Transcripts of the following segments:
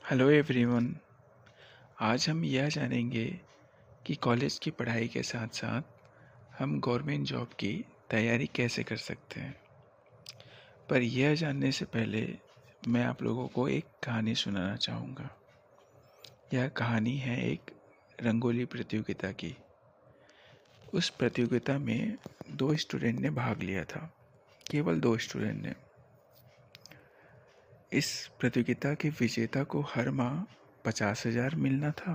Hello everyone. आज हम यह जानेंगे कि कॉलेज की पढ़ाई के साथ साथ हम गवर्नमेंट जॉब की तैयारी कैसे कर सकते हैं। पर यह जानने से पहले मैं आप लोगों को एक कहानी सुनाना चाहूँगा। यह कहानी है एक रंगोली प्रतियोगिता की। उस प्रतियोगिता में 2 स्टूडेंट ने भाग लिया था, केवल 2 स्टूडेंट ने। इस प्रतियोगिता के विजेता को हर माह 50,000 मिलना था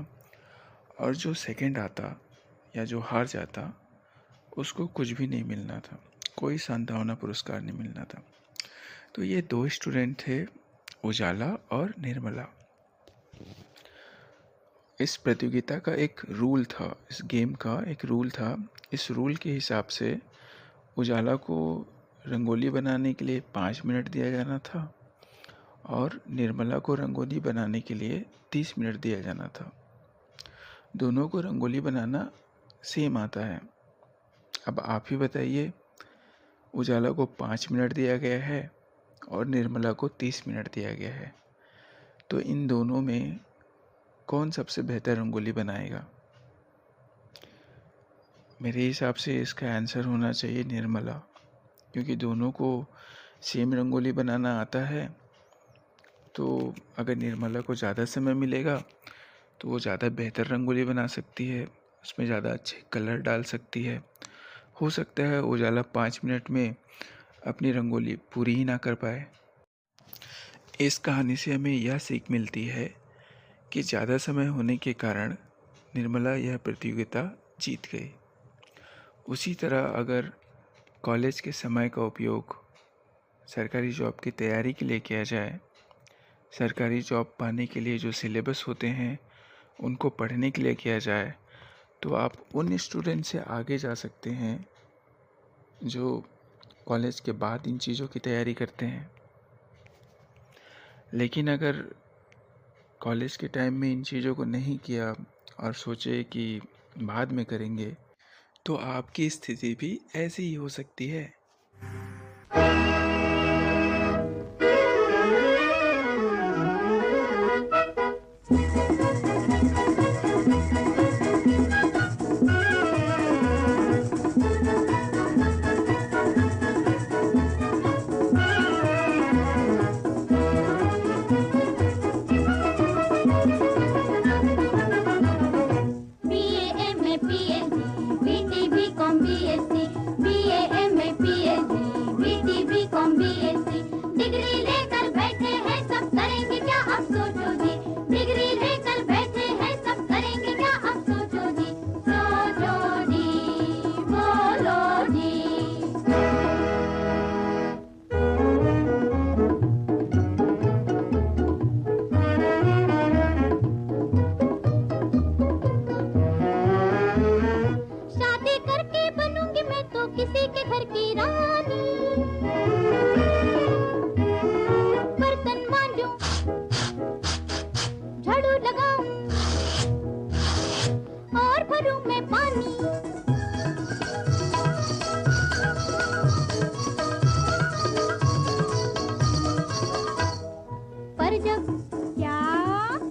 और जो सेकंड आता या जो हार जाता उसको कुछ भी नहीं मिलना था, कोई सांत्वना पुरस्कार नहीं मिलना था। तो ये 2 स्टूडेंट थे, उजाला और निर्मला। इस प्रतियोगिता का एक रूल था, इस गेम का एक रूल था। इस रूल के हिसाब से उजाला को रंगोली बनाने के लिए 5 मिनट दिया जाना था और निर्मला को रंगोली बनाने के लिए 30 मिनट दिया जाना था। दोनों को रंगोली बनाना सेम आता है। अब आप ही बताइए, उजाला को 5 मिनट दिया गया है और निर्मला को 30 मिनट दिया गया है, तो इन दोनों में कौन सबसे बेहतर रंगोली बनाएगा? मेरे हिसाब से इसका आंसर होना चाहिए निर्मला, क्योंकि दोनों को सेम रंगोली बनाना आता है। तो अगर निर्मला को ज़्यादा समय मिलेगा तो वो ज़्यादा बेहतर रंगोली बना सकती है, उसमें ज़्यादा अच्छे कलर डाल सकती है। हो सकता है उजाला 5 मिनट में अपनी रंगोली पूरी ही ना कर पाए। इस कहानी से हमें यह सीख मिलती है कि ज़्यादा समय होने के कारण निर्मला यह प्रतियोगिता जीत गई। उसी तरह अगर कॉलेज के समय का उपयोग सरकारी जॉब की तैयारी के लिए किया जाए, सरकारी जॉब पाने के लिए जो सिलेबस होते हैं उनको पढ़ने के लिए किया जाए, तो आप उन स्टूडेंट से आगे जा सकते हैं जो कॉलेज के बाद इन चीज़ों की तैयारी करते हैं। लेकिन अगर कॉलेज के टाइम में इन चीज़ों को नहीं किया और सोचे कि बाद में करेंगे, तो आपकी स्थिति भी ऐसी ही हो सकती है।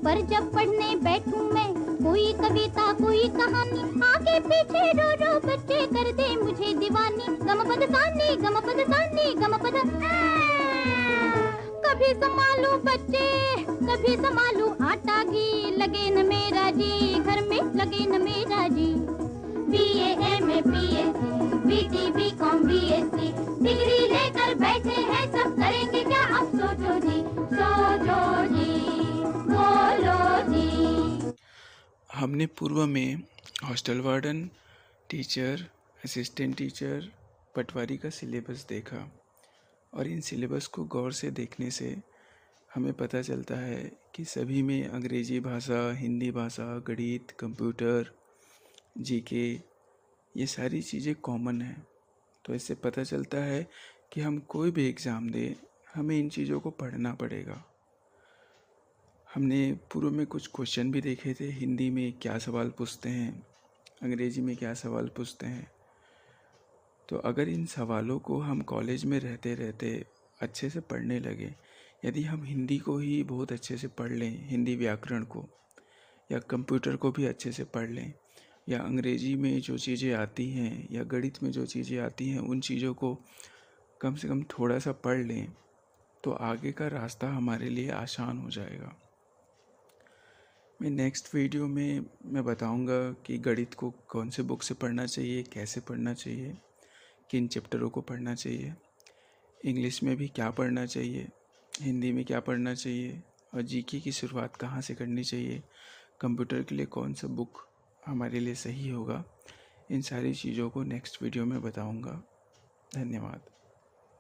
पर जब पढ़ने बैठूं मैं कोई कविता कोई कहानी, आगे पीछे रो रो बच्चे कर दे मुझे दीवानी। गम पद सानी गम पद सानी गम पद। कभी संभालू बच्चे कभी संभालू आटा घी, लगे न मेरा जी घर में लगे न मेरा जी। BA MA PhD BT BCom BSc degree लेकर बैठे हैं सब, करेंगे क्या अब सोचो जी बोलो जी। हमने पूर्व में hostel warden, teacher, assistant teacher, patwari का सिलेबस देखा और इन सिलेबस को गौर से देखने से हमें पता चलता है कि सभी में अंग्रेजी भाषा, हिंदी भाषा, गणित, कंप्यूटर, जीके, ये सारी चीज़ें कॉमन हैं। तो इससे पता चलता है कि हम कोई भी एग्ज़ाम दें, हमें इन चीज़ों को पढ़ना पड़ेगा। हमने पूर्व में कुछ क्वेश्चन भी देखे थे, हिंदी में क्या सवाल पूछते हैं, अंग्रेजी में क्या सवाल पूछते हैं। तो अगर इन सवालों को हम कॉलेज में रहते रहते अच्छे से पढ़ने लगे, यदि हम हिंदी को ही बहुत अच्छे से पढ़ लें, हिंदी व्याकरण को, या कंप्यूटर को भी अच्छे से पढ़ लें, या अंग्रेजी में जो चीज़ें आती हैं या गणित में जो चीज़ें आती हैं उन चीज़ों को कम से कम थोड़ा सा पढ़ लें, तो आगे का रास्ता हमारे लिए आसान हो जाएगा। मैं नेक्स्ट वीडियो में मैं बताऊंगा कि गणित को कौन से बुक से पढ़ना चाहिए, कैसे पढ़ना चाहिए, किन चैप्टरों को पढ़ना चाहिए, इंग्लिश में भी क्या पढ़ना चाहिए, हिंदी में क्या पढ़ना चाहिए, और जीके की शुरुआत कहाँ से करनी चाहिए, कंप्यूटर के लिए कौन सा बुक हमारे लिए सही होगा। इन सारी चीज़ों को नेक्स्ट वीडियो में बताऊंगा। धन्यवाद।